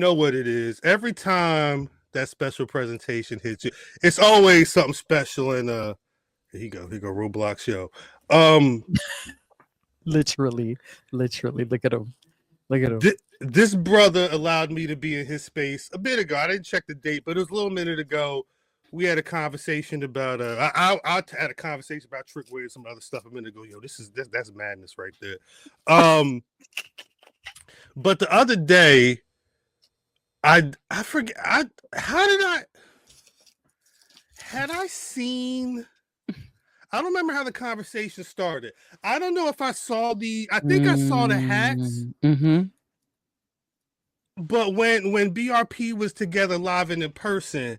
know what it is. Every time that special presentation hits you, it's always something special. And here you go, Roblox show. Literally. Look at him. This brother allowed me to be in his space a bit ago. I didn't check the date, but it was a little minute ago. We had a conversation about I had a conversation about Trickway and some other stuff a minute ago. Yo, that's madness right there. But the other day, I forget had I seen. I don't remember how the conversation started. I don't know if I saw I think I saw the hats. Mm-hmm. But when BRP was together live and in person,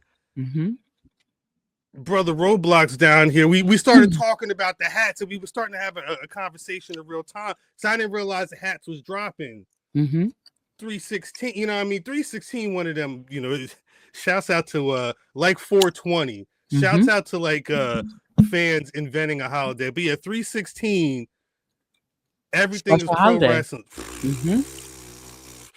brother Roblox down here, we started talking about the hats, and we were starting to have a conversation in real time. So I didn't realize the hats was dropping. 316, you know what I mean? 316, one of them, you know, shouts out to like 420. Shouts out to like fans inventing a holiday. But yeah, 316, everything is pro holiday. wrestling.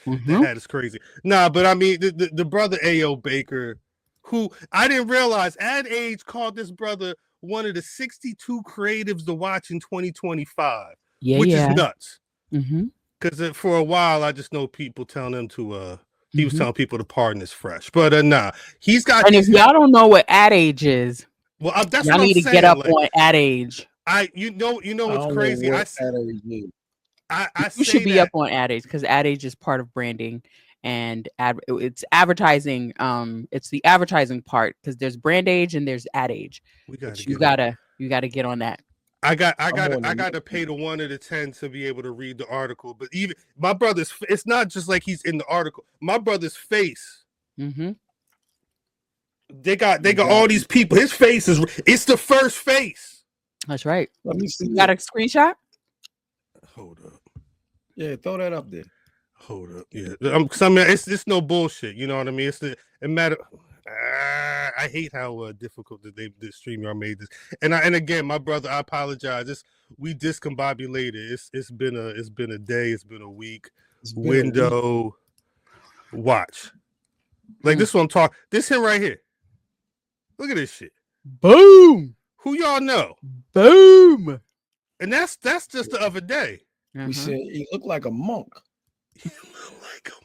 The hat is crazy. Nah, but I mean the brother A.O. Baker, who I didn't realize Ad Age called this brother one of the 62 creatives to watch in 2025. Which is nuts. Because for a while I just know people telling him to he was telling people to pardon his fresh. But nah, he's got. And if y'all don't know what Ad Age is, well, that's y'all what need to saying. get up on Ad Age. You know what's crazy? I you should be up on Ad Age because Ad Age is part of branding and it's advertising. It's the advertising part because there's brand age and there's Ad Age. You gotta get on that. I got to pay the 1 to 10 to be able to read the article. But even my brother's, it's not just like he's in the article. My brother's face. They got all these people. His face it's the first face. That's right. Let me see. You got a screenshot? Hold up. Yeah, throw that up there. Hold up. Yeah, it's no bullshit. You know what I mean? It matter. I hate how difficult that the StreamYard made this. And again, my brother, I apologize. We discombobulated. It's been a day. It's been a week. Window. Watch. Like this one talk. This him right here. Look at this shit. Boom. Who y'all know? Boom. And that's just the other day. We said he looked like a monk. He looked like a monk.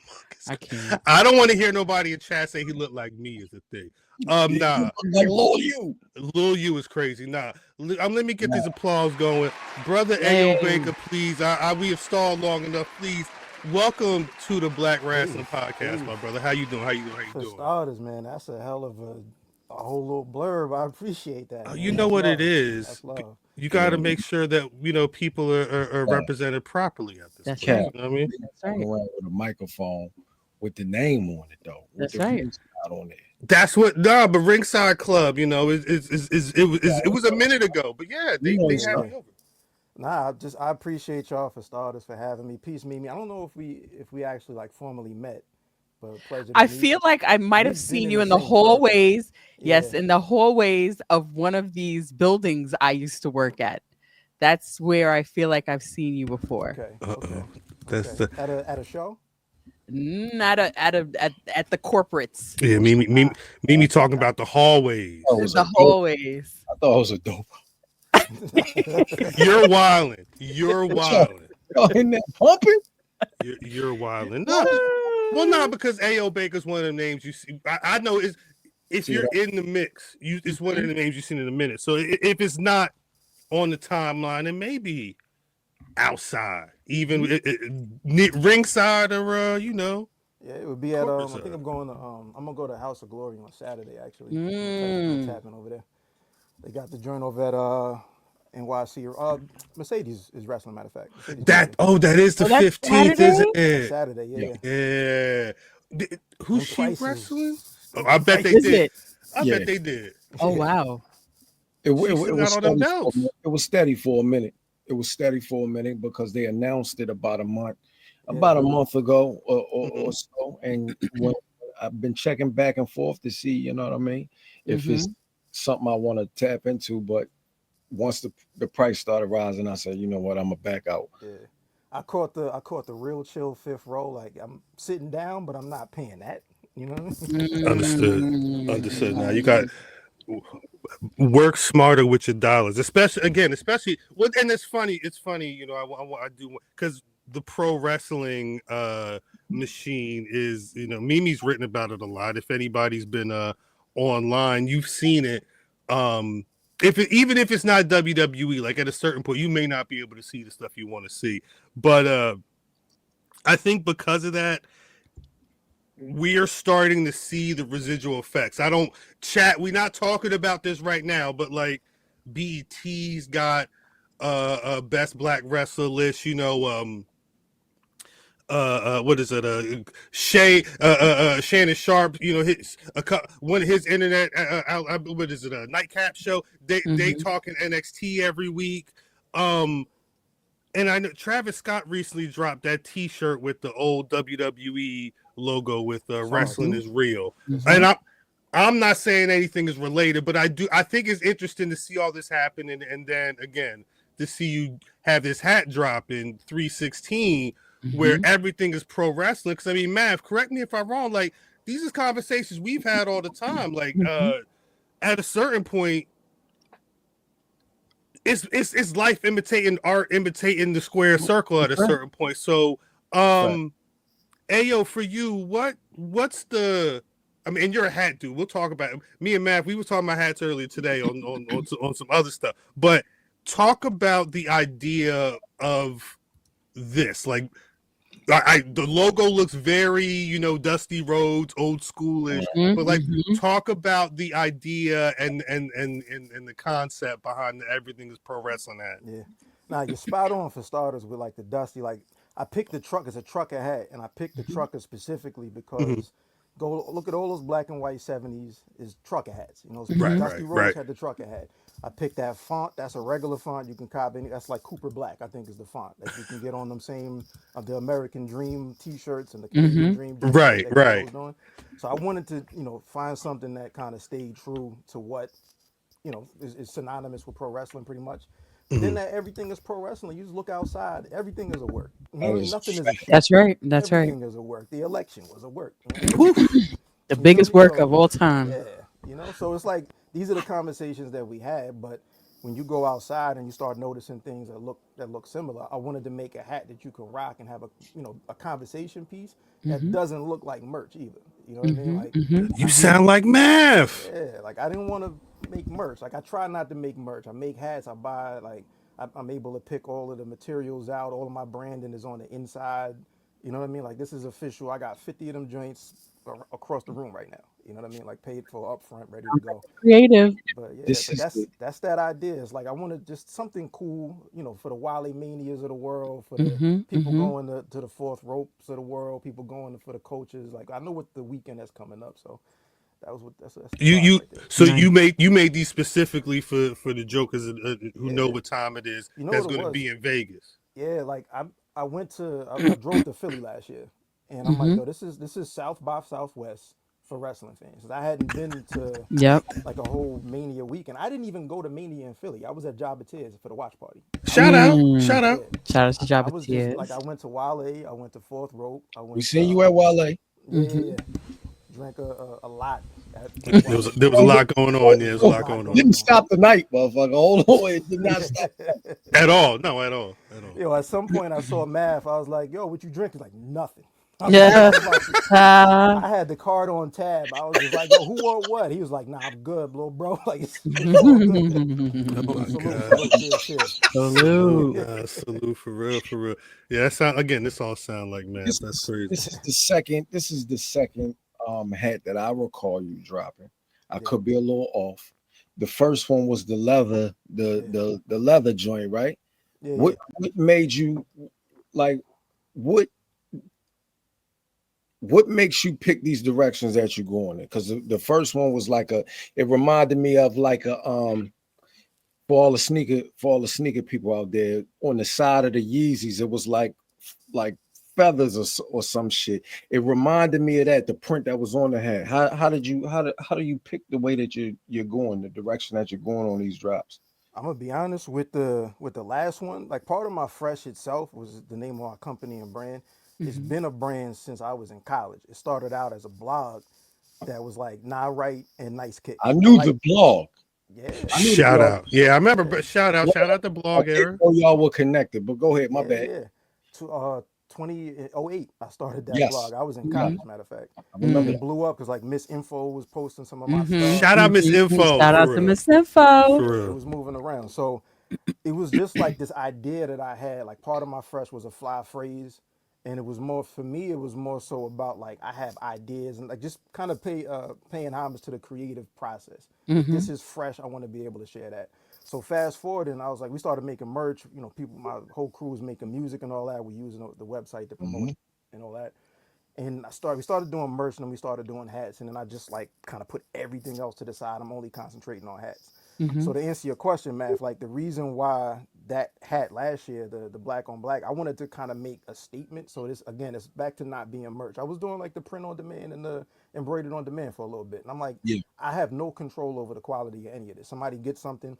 I can't. I don't want to hear nobody in chat say he looked like me is a thing. Nah. Like Lil U. Lil U is crazy. Nah. Let me get this applause going. Brother A.O. Baker, please. We have stalled long enough. Please. Welcome to the Black Wrestling Podcast, my brother. How you doing? For starters, man, that's a hell of a whole little blurb. I appreciate that. Oh, you know what it is. That's love. You got to make sure that people are represented properly at this. That's point. right. You know what I mean? That's right. Around with a microphone with the name on it though. That's right. On there. That's what. Nah, but Ringside Club, it was a minute ago. But yeah, they had me over. Nah, I appreciate y'all for starters for having me. Peace, Mimi. I don't know if we actually like formally met, but pleasure. I feel like I might have seen you in the hallways. Yes, in the hallways of one of these buildings I used to work at. That's where I feel like I've seen you before. Okay. That's at a show. Not at the corporates. Yeah, Mimi talking about the hallways. The hallways. I thought it was a dope. You're wilding. You're in there pumping. You're wilding. No. Well, not because A.O. Baker's one of the names you see. I know if you're in the mix, it's one of the names you've seen in a minute. So if it's not on the timeline, it may be outside, even ringside or Yeah, it would be at I think I'm gonna go to House of Glory on Saturday actually. What's happening over there? They got the joint over at NYC. Mercedes is wrestling, matter of fact. That is the 15th, isn't it? Saturday, yeah. Who's she wrestling? Oh, I bet they did. I bet they did. Oh wow. It was steady for a minute. It was steady for a minute because they announced it about a month ago or so. And when I've been checking back and forth to see, you know what I mean, if it's something I want to tap into. But once the price started rising, I said, you know what, I'm gonna back out. Yeah. I caught the real chill fifth row. Like I'm sitting down, but I'm not paying that. You know what I mean? Understood. Now you got work smarter with your dollars, especially and it's funny, you know, I do, because the pro wrestling machine is, you know, Mimi's written about it a lot. If anybody's been online, you've seen it. Even if it's not WWE, like at a certain point you may not be able to see the stuff you want to see, but I think because of that, we're starting to see the residual effects. We're not talking about this right now, but like BET's got a best black wrestler list, you know, what is it? Shannon Sharp, you know, his internet, what is it? A nightcap show. They talking NXT every week. And I know Travis Scott recently dropped that T-shirt with the old WWE logo with "Wrestling is Real," and I'm not saying anything is related, but I think it's interesting to see all this happen, and then again to see you have this hat drop in 316 where everything is pro wrestling. Because I mean, Mav, correct me if I'm wrong. Like these are conversations we've had all the time. Like at a certain point, it's life imitating art, imitating the square circle at a certain point. So, Ayo, for you, what's the? I mean, and you're a hat dude. We'll talk about it. Me and Matt. We were talking about hats earlier today on some other stuff. But talk about the idea of this. Like, the logo looks very, you know, Dusty Rhodes, old schoolish. But like, talk about the idea and the concept behind everything is pro wrestling hat. Yeah. Now you're spot on for starters with like the Dusty. Like I picked the truck as a trucker hat, and I picked the trucker specifically because go look at all those black and white 70s is trucker hats. You know, so Dusty Rhodes had the trucker hat. I picked that font. That's a regular font. You can copy any. That's like Cooper Black, I think, is the font that you can get on them same the American Dream T-shirts and the Canadian Dream. Right. Doing. So I wanted to, you know, find something that kind of stayed true to what, you know, is synonymous with pro wrestling, pretty much. Then that everything is pro wrestling. You just look outside. Everything is a work. Nothing is a show. That's right. That's everything is a work. The election was a work. The biggest work of all time. Yeah, you know. So it's like these are the conversations that we had. But when you go outside and you start noticing things that look similar, I wanted to make a hat that you can rock and have a conversation piece that doesn't look like merch either. You know what I mean? Like you sound like Mav. Yeah, like I didn't want to make merch. Like I try not to make merch. I make hats. I buy like I'm able to pick all of the materials out. All of my branding is on the inside. You know what I mean? Like this is official. I got 50 of them joints across the room right now. You know what I mean? Like paid for up front, ready to go. Creative. But yeah, that's that idea. It's like I wanted just something cool, you know, for the Wale Manias of the world, for the people going to the fourth ropes of the world, people going for the coaches. Like I know what the weekend that's coming up, so that was what that's you right there. So you made these specifically for the jokers who know what time it is. You know that's going to be in Vegas. Yeah, like I drove to Philly last year, and I'm like, yo, this is South by Southwest for wrestling fans. I hadn't been to like a whole Mania weekend. I didn't even go to Mania in Philly. I was at Jabba Tears for the watch party. Shout out to Jabba Tears. Like I went to Wale, I went to Fourth Rope. We seen you at Wale. Yeah. Drank a lot. There was a lot going on. There was a lot going on. Didn't stop the night, motherfucker. Hold on, it did not stop. At all. No, at all. Yo, at some point I saw Math. I was like, yo, what you drink? He's like, nothing. I had the card on tab. I was just like, yo, who or what? He was like, nah, I'm good, little bro. Like, it's all good. Salute for real. Yeah, this all sound like man. That's crazy. This is the second hat that I recall you dropping. I could be a little off. The first one was the leather, the leather joint, right? Yeah, what made you like what makes you pick these directions that you're going in? Because the first one was like it reminded me of like a for all the sneaker people out there, on the side of the Yeezys, it was like feathers or some shit. It reminded me of that, the print that was on the hat. How do you pick the way that you're going, the direction that you're going on these drops? I'm gonna be honest with the last one. Like part of my Fresh itself was the name of our company and brand. It's been a brand since I was in college. It started out as a blog that was like Nah Right and Nice Kicks. I knew the blog. Yeah. I knew the Shout blog. out. Yeah, I remember. But shout out the blog I era. didn't know y'all were connected, but go ahead. My bad. Yeah. To 2008, I started that Yes. blog. I was in college, matter of fact. I remember It that. blew up because like Miss Info was posting some of my stuff. Shout out Miss Info. Shout out to Miss Info. It was moving around. So it was just like this idea that I had. Like part of my Fresh was a fly phrase. And it was more for me, it was more so about like I have ideas and like just kind of paying homage to the creative process. This is fresh. I want to be able to share that. So fast forward, and I was like, we started making merch. You know, people, my whole crew was making music and all that. We're using the website to promote it and all that. And we started doing merch, and then we started doing hats, and then I just like kind of put everything else to the side. I'm only concentrating on hats. So to answer your question, Matt, like the reason why that hat last year, the black on black, I wanted to kind of make a statement. So this again, it's back to not being merch. I was doing like the print on demand and the embroidered on demand for a little bit, and I'm like, I have no control over the quality of any of this. Somebody gets something,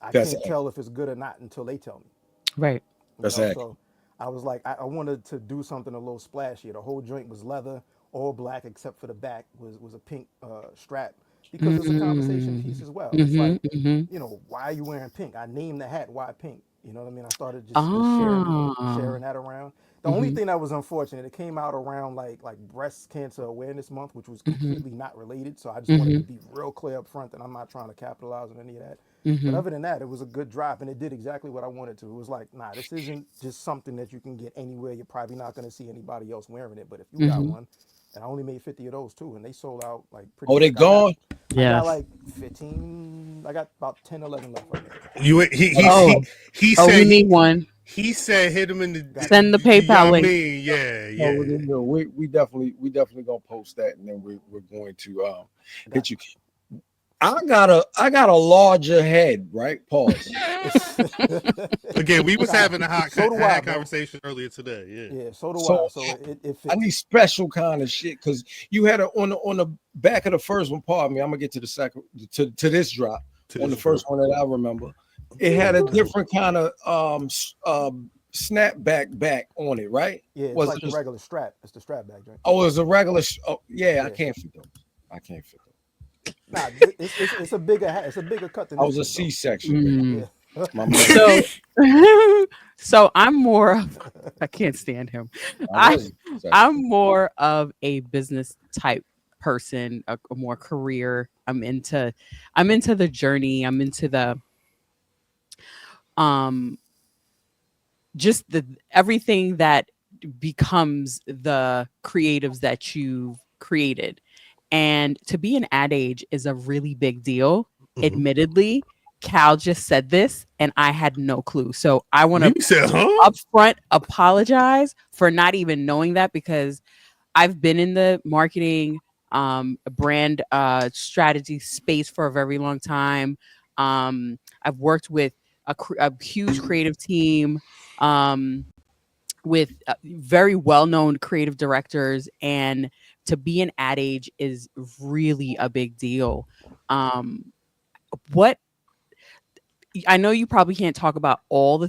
I can't tell if it's good or not until they tell me. Right. That's it. So I was like, I wanted to do something a little splashy. The whole joint was leather, all black except for the back was a pink strap. Because it's a conversation piece as well. It's like, you know, why are you wearing pink? I named the hat why pink. You know what I mean? I started just sharing that around. The only thing that was unfortunate, it came out around like Breast Cancer Awareness Month, which was completely not related. So I just wanted to be real clear up front that I'm not trying to capitalize on any of that. But other than that, it was a good drop, and it did exactly what I wanted to. It was like, nah, this isn't just something that you can get anywhere. You're probably not going to see anybody else wearing it. But if you got one, and I only made 50 of those too, and they sold out like pretty quick. They gone? I got like 15. I got about 10, 11 left right now. He said we need one. He said hit him in the send the PayPal link. We definitely gonna post that, and then we're going to hit you. I got a larger head, right? Pause. Again, we was having a hot conversation earlier today. Yeah. So do I. So it I need special kind of shit because you had on the back of the first one. Pardon me. I'm gonna get to the second to this drop. On the first one that I remember, it had a different kind of snapback back on it, right? Yeah, it's like the regular strap. It's the strap back joint. Oh, it's a regular. I can't fit those. Nah, it's a bigger hat. It's a bigger cut than I was a C-section. Yeah. So I'm more of, I can't stand him. I'm more of a business type person, a more career. I'm into the journey. I'm into the just the everything that becomes the creatives that you've created. And to be an ad age is a really big deal. Admittedly, Cal just said this and I had no clue. So I want to upfront apologize for not even knowing that, because I've been in the marketing brand strategy space for a very long time. I've worked with a huge creative team with very well-known creative directors, and to be an ad age is really a big deal. What I know you probably can't talk about all the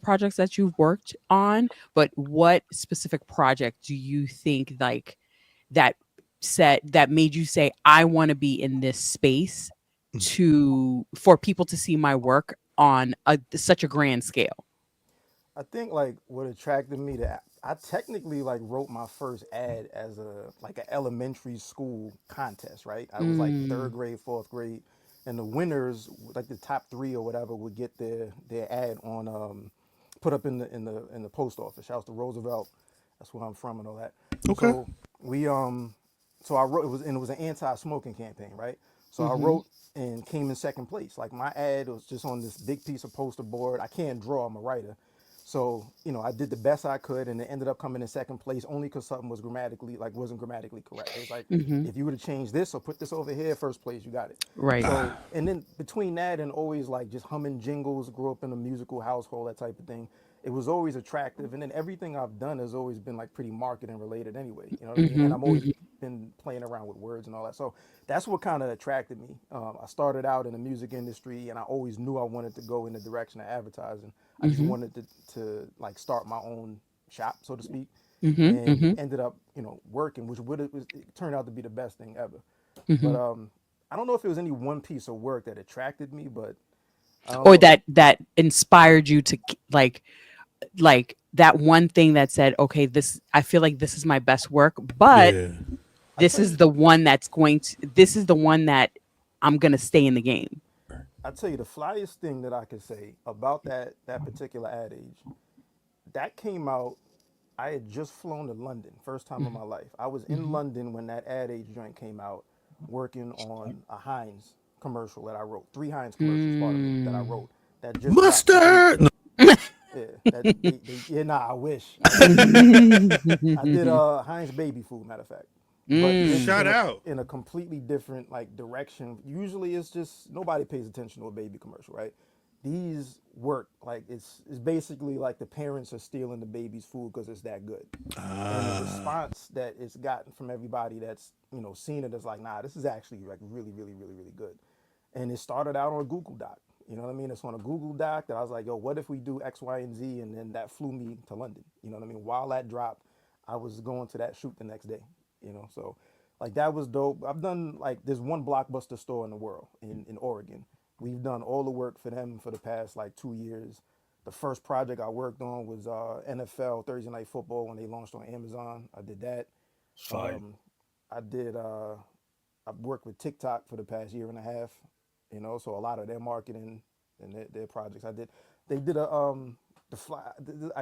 projects that you've worked on, but what specific project do you think like that made you say, I want to be in this space for people to see my work on such a grand scale? I think like what attracted me to, I technically like wrote my first ad as an elementary school contest, right? I was like 3rd grade, 4th grade, and the winners, like the top 3 or whatever, would get their ad on put up in the post office. Shouts to Roosevelt, that's where I'm from and all that. Okay. So we so I wrote, it was an anti-smoking campaign, right? So I wrote and came in 2nd place. Like my ad was just on this big piece of poster board. I can't draw, I'm a writer. So, you know, I did the best I could, and it ended up coming in 2nd place only because something wasn't grammatically correct. It was like, if you would have changed this or put this over here, 1st place, you got it. Right. So, and then between that and always like just humming jingles, grew up in a musical household, that type of thing, it was always attractive. And then everything I've done has always been like pretty marketing related anyway. You know what I mean? And I'm always been playing around with words and all that. So that's what kind of attracted me. I started out in the music industry, and I always knew I wanted to go in the direction of advertising. I just wanted to like start my own shop, so to speak, and ended up, working, which it turned out to be the best thing ever. But I don't know if it was any one piece of work that attracted me, but or that inspired you to like that one thing that said, okay, I feel like this is my best work, but this is the one that I'm going to stay in the game. I tell you, the flyest thing that I could say about that particular ad age, that came out, I had just flown to London, first time in my life. I was in London when that ad age joint came out, working on a Heinz commercial that I wrote. 3 Heinz commercials, pardon me, that I wrote. That just mustard. I wish. I did Heinz baby food, matter of fact. But shout out in a completely different like direction. Usually it's just nobody pays attention to a baby commercial, right? These work like it's basically like the parents are stealing the baby's food because it's that good. And the response that it's gotten from everybody that's seen it is like, nah, this is actually like really, really, really, really good. And it started out on a Google Doc. You know what I mean? It's on a Google Doc that I was like, yo, what if we do X, Y, and Z? And then that flew me to London. You know what I mean? While that dropped, I was going to that shoot the next day. So like that was dope. I've done like there's one Blockbuster store in the world in Oregon. We've done all the work for them for the past like 2 years. The first project I worked on was NFL Thursday Night Football when they launched on Amazon. I did that. Fine. I've worked with TikTok for the past year and a half. So a lot of their marketing and their projects. They did I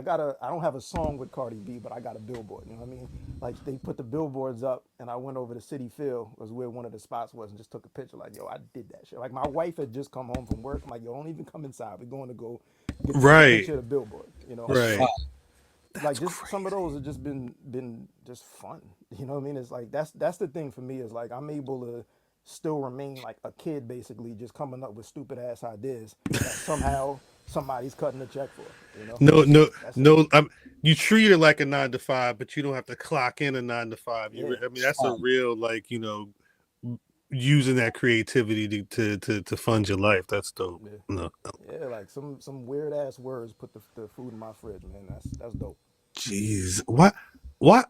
don't have a song with Cardi B, but I got a billboard. You know what I mean? Like they put the billboards up, and I went over to City Field, was where one of the spots was, and just took a picture. Like, yo, I did that shit. Like my wife had just come home from work. I'm like, yo, don't even come inside. We're going to go get a picture of the billboard. Right. Like just crazy. Some of those have just been just fun. You know what I mean? It's like that's the thing for me is like I'm able to still remain like a kid, basically, just coming up with stupid ass ideas that somehow somebody's cutting a check for. No. You treat it like a 9 to 5, but you don't have to clock in a 9 to 5. I mean, that's a real like using that creativity to fund your life. That's dope. Yeah, like some weird ass words put the food in my fridge, man. That's dope. Jeez, why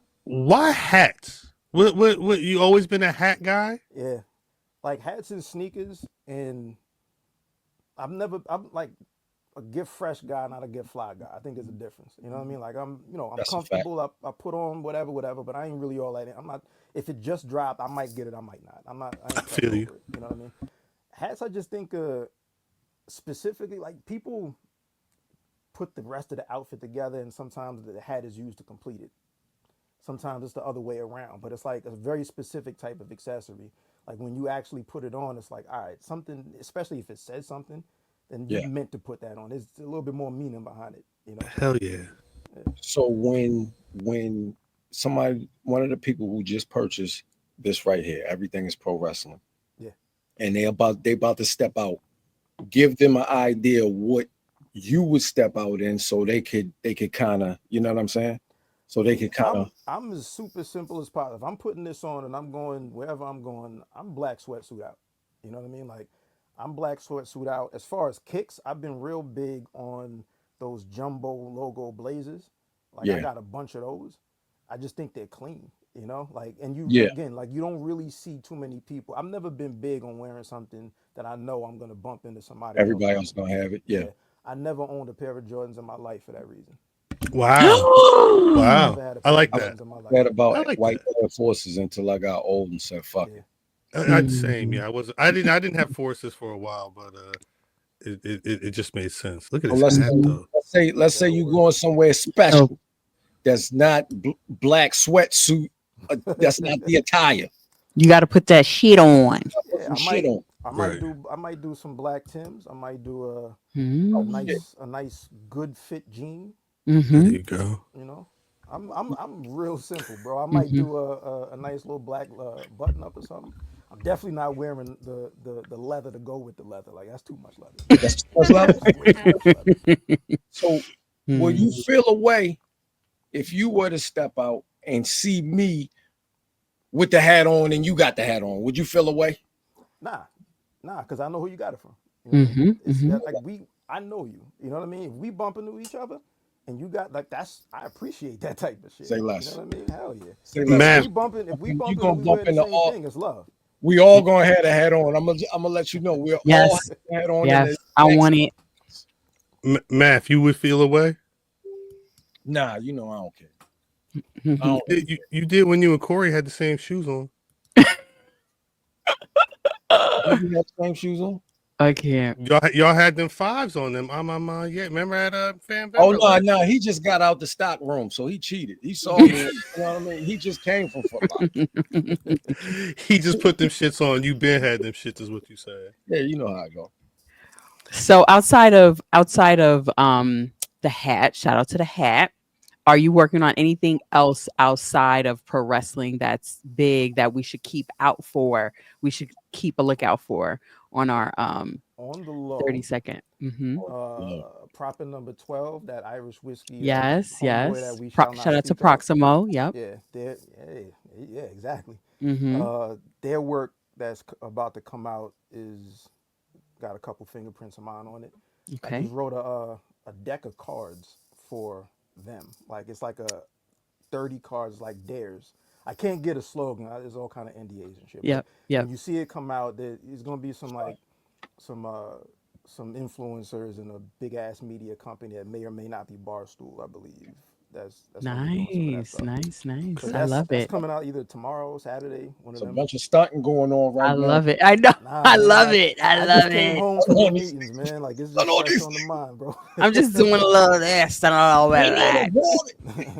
hats? What you always been a hat guy? Yeah, like hats and sneakers, and I'm like a get fresh guy, not a get fly guy. I think there's a difference. You know what I mean? Like I'm comfortable. I put on whatever, but I ain't really all that. I'm not. If it just dropped, I might get it. I might not. I ain't feel you. It, you know what I mean? Hats, I just think specifically like people put the rest of the outfit together, and sometimes the hat is used to complete it. Sometimes it's the other way around, but it's like a very specific type of accessory. Like when you actually put it on, it's like, all right, something, especially if it says something, then you meant to put that on. There's a little bit more meaning behind it, Hell yeah. So when one of the people who just purchased this right here, everything is pro wrestling. Yeah. And they about to step out, give them an idea what you would step out in so they could kind of, you know what I'm saying? So they could kind of. I'm as super simple as possible. If I'm putting this on and I'm going wherever I'm going, I'm black sweatsuit out. You know what I mean? Like I'm black sweatsuit out. As far as kicks, I've been real big on those jumbo logo blazers. Like I got a bunch of those. I just think they're clean, like, and again, like you don't really see too many people. I've never been big on wearing something that I know I'm going to bump into somebody. Everybody else going to have it. Yeah. I never owned a pair of Jordans in my life for that reason. Wow. I like that. That about white Air Forces until I got old and said, fuck it. Same. Yeah. I didn't have forces for a while, but it just made sense. Look at this hat, though. Let's say you going somewhere special. That's not black sweatsuit. That's not the attire. You got to put that shit on. I might do some black Tims. I might do a nice good fit jean. There you go. I'm real simple, bro. I might do a nice little black button up or something. I'm definitely not wearing the leather to go with the leather. Like that's too much leather. That's too much leather. So Will you feel away if you were to step out and see me with the hat on and you got the hat on? Would you feel away? Nah, because I know who you got it from. You know like I know you. You know what I mean? If we bump into each other and you got like I appreciate that type of shit. Say less. You know what I mean? Hell yeah. Say less. Man, If we bumping, we gonna wear bump the into same thing. It's love. We all gonna have the hat on. I'm gonna let you know we're all have the hat on. Yes, I want it. Math, you would feel away? Nah, you know I don't care. You did when you and Corey had the same shoes on. You have the same shoes on? I can't. Y'all had them 5s on them. Yeah. Remember at Fan Oh no, he just got out the stock room, so he cheated. He saw me. You know what I mean? He just came from Foot Locker. He just put them shits on. You been had them shits, is what you said. Yeah, you know how I go. So outside of the hat, shout out to the hat. Are you working on anything else outside of pro wrestling that's big that we should keep out for? We should keep a lookout for on our on the low 30-second. Propping number 12, that Irish whiskey. Yes. Shout out to Proximo. Yep. Yeah, exactly. Their work that's about to come out is got a couple fingerprints of mine on it. Okay. I just wrote a deck of cards for them. Like it's like a 30 cards like theirs. I can't get a slogan. There's all kind of NDAs and shit. Yeah. When you see it come out, there's gonna be some influencers in a big ass media company that may or may not be Barstool, I believe. That's nice. I love that's it. coming out either tomorrow, Saturday. One of them. A bunch of stunting going on right now. I love it. I know. I love it. I love just came it. home from the meetings, man. Like it's just fresh on the mind, bro. I'm just doing a little this and all that.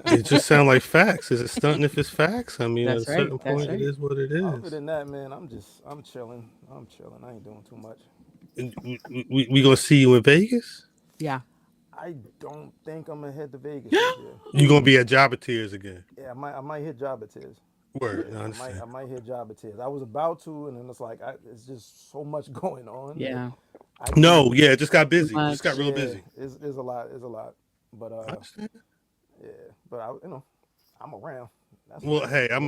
It just sounds like facts. Is it stunting if it's facts? I mean, That's at a certain point, it is what it is. Other than that, man, I'm chilling. I ain't doing too much. We gonna see you in Vegas? Yeah. I don't think I'm gonna head to Vegas this year. You gonna be at Jabba Tears again? Yeah, I might hit Jabba Tears. Word. Yeah, I might hit Jabba Tears. I was about to, and then it's like it's just so much going on. Yeah. It just got busy. It just got real busy. It's a lot. But I'm around. Hey, I'm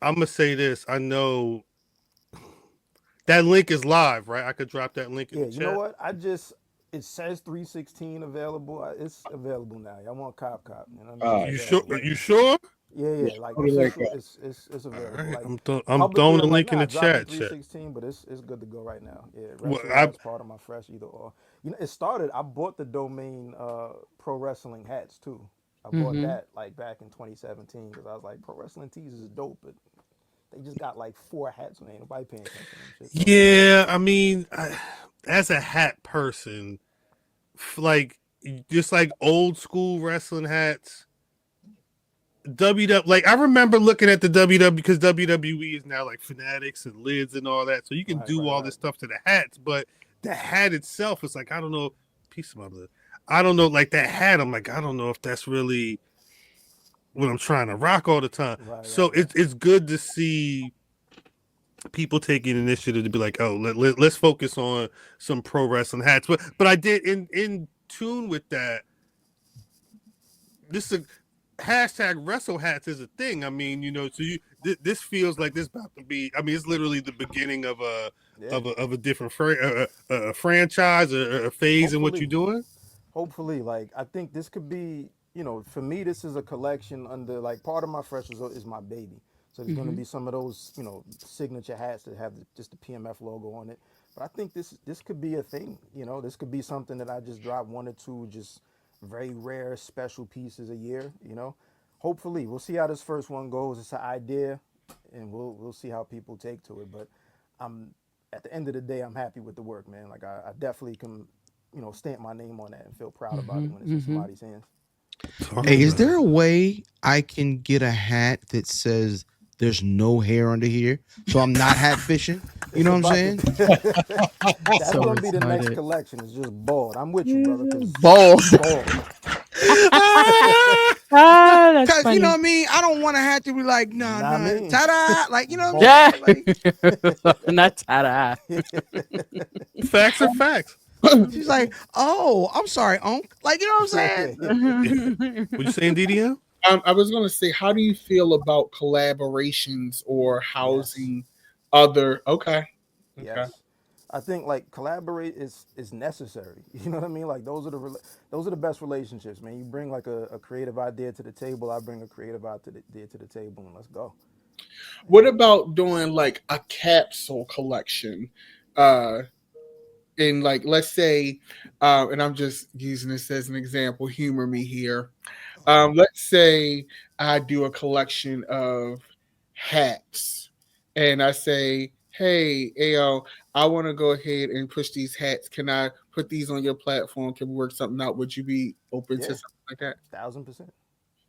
gonna say this. I know that link is live, right? I could drop that link in the chat. You know what? It says 316 available. It's available now. Y'all want cop? You know what I mean? You sure? Are you sure? Yeah. Like it's available. Right. Like, I'm throwing the link in the chat. 316, but it's good to go right now. Yeah, that's part of my fresh either or. You know, it started. I bought the domain Pro Wrestling Hats too. I bought that like back in 2017 because I was like, Pro Wrestling Tees is dope, but they just got like 4 hats and ain't nobody paying attention and shit. Yeah, I mean, as a hat person, like just like old school wrestling hats, like I remember looking at the WW because WWE is now like Fanatics and lids and all that, so you can do all this stuff to the hats, but the hat itself is like, I don't know, piece of my blood. I don't know, like that hat. I'm like, I don't know if that's really what I'm trying to rock all the time. It's good to see people taking initiative to be like, oh, let's focus on some pro wrestling hats. But I did in tune with that. This is hashtag Wrestle Hats is a thing. I mean, you know, so this feels like this about to be. I mean, it's literally the beginning of a different franchise or a phase in what you're doing. Hopefully, like I think this could be. You know, for me, this is a collection under like part of my fresh is my baby. So there's going to be some of those, you know, signature hats that have just the PMF logo on it. But I think this could be a thing. You know, this could be something that I just drop 1 or 2 just very rare special pieces a year. You know, hopefully we'll see how this first one goes. It's an idea, and we'll see how people take to it. But at the end of the day, I'm happy with the work, man. Like I definitely can, you know, stamp my name on that and feel proud about it when it's in somebody's hands. Hey, is there a way I can get a hat that says there's no hair under here, so I'm not hat fishing? You know what I'm saying? That's so gonna be the next collection. It's just bald. I'm with you, brother. Bald. Because you know what I mean. I don't want to have to be like, nah, ta-da, like you know. What not ta-da. Facts are facts. She's like, "Oh, I'm sorry, Unc." Like, you know what I'm saying? What you saying, DDM? I was going to say, how do you feel about collaborations or housing other? Okay. Yes. I think like collaborate is necessary. You know what I mean? Like those are the best relationships, man. You bring like a creative idea to the table. I bring a creative idea to the table, and let's go. What about doing like a capsule collection? And like, let's say, and I'm just using this as an example. Humor me here. Let's say I do a collection of hats, and I say, "Hey, Ayo, I want to go ahead and push these hats. Can I put these on your platform? Can we work something out? Would you be open to something like that?" 1000%.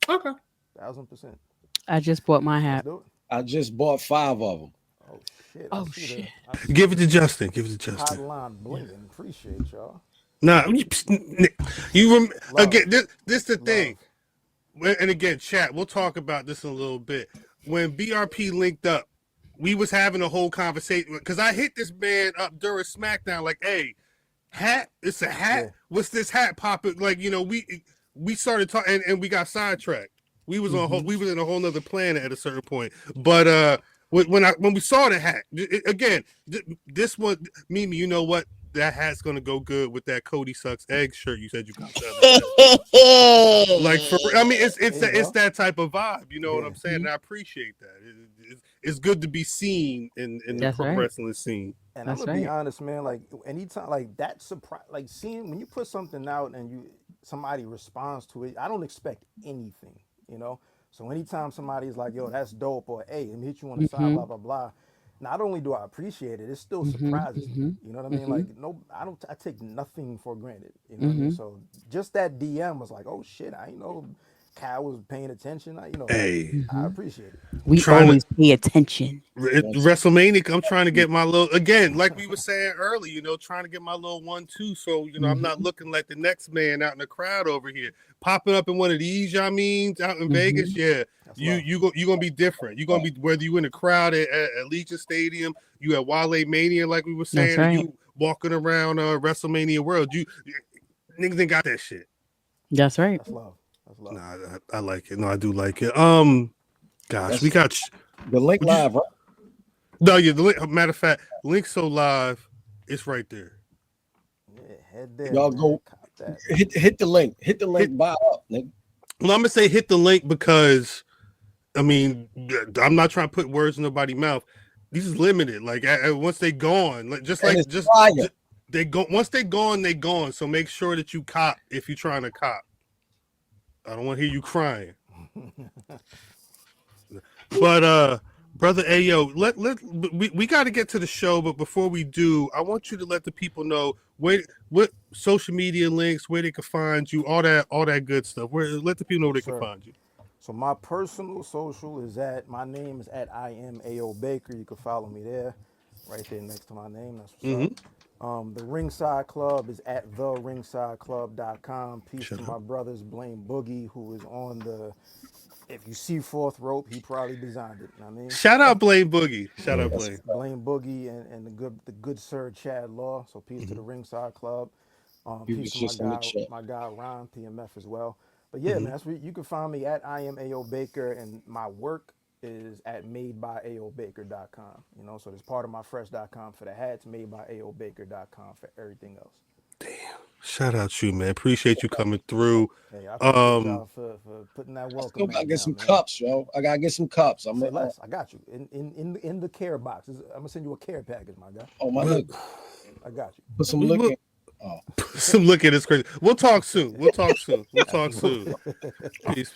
Okay. 1000%. I just bought my Let's hat. do it. I just bought 5 of them. Oh shit. Oh shit. Give it to Justin. Give it to Justin. Hotline blinging. Appreciate y'all. Nah, again. This the thing. And again, chat, we'll talk about this in a little bit. When BRP linked up, we was having a whole conversation because I hit this man up during SmackDown, like, "Hey, hat? It's a hat? Yeah. What's this hat popping?" Like, you know, we started talking and we got sidetracked. We was we was in a whole nother planet at a certain point. But when we saw the hat again, this one, Mimi, you know what? That hat's gonna go good with that Cody Sucks Egg shirt you said you got. Like, for I mean, it's that type of vibe. You know what I'm saying? And I appreciate that. It's good to be seen in the pro wrestling scene. And I'm gonna be honest, man. Like anytime, like that surprise, like seeing when you put something out and somebody responds to it, I don't expect anything, you know. So anytime somebody's like, "Yo, that's dope," or "Hey, let me hit you on the side," blah blah blah. Not only do I appreciate it, it still surprises me. You know what I mean? Like, no, I take nothing for granted. You know what I mean? So just that DM was like, "Oh shit, I ain't know Cal was paying attention." I appreciate it. We always pay attention. WrestleMania, I'm trying to get my little, again, like we were saying earlier, you know, trying to get my little 1-2. So, you know, I'm not looking like the next man out in the crowd over here. Popping up in one of these, y'all mean, out in Vegas, yeah. You're gonna be different. You're gonna be, whether you in the crowd at Legion Stadium, you at Wale Mania, like we were saying, you walking around WrestleMania World. You niggas ain't got that shit. That's right. That's love. That's love. Nah, I like it. No, I do like it. Gosh, we got the link live, right? No, yeah. The link, matter of fact, link so live, it's right there. Yeah, head there. Y'all go hit the link. Hit the link. Buy up, nigga. Well, I'm gonna say hit the link because, I mean, I'm not trying to put words in nobody's mouth. These is limited. Like once they gone, like just they go. Once they gone, they gone. So make sure that you cop if you're trying to cop. I don't want to hear you crying. But brother Ayo, we got to get to the show. But before we do, I want you to let the people know what social media links, where they can find you, all that good stuff. Let the people know where they can find you. So my personal social is my name is at I am Ayo Baker. You can follow me there, right there next to my name. That's what's up. The Ringside Club is at theringsideclub.com. Peace to my brothers, Blame Boogie, who is on the, if you see Fourth Rope, he probably designed it. You know what I mean? Shout out Blame Boogie. Shout out Blame. Blame Boogie and the good sir Chad Law. So peace to the Ringside Club. Peace to my guy Ron, PMF as well. But yeah, man, that's where you can find me at I am Ayo Baker, and my work is at madebyAyoBaker.com. You know, so there's part of my fresh.com for the hats, madebyAyoBaker.com for everything else. Damn. Shout out you, man. Appreciate you coming through. Hey, I appreciate y'all for putting that welcome. I gotta get some cups, yo. I gotta get some cups. I got you. In the care box. I'm gonna send you a care package, my guy. Oh my God. I got you. Put some look in. Some look at this crazy. We'll talk soon. Peace.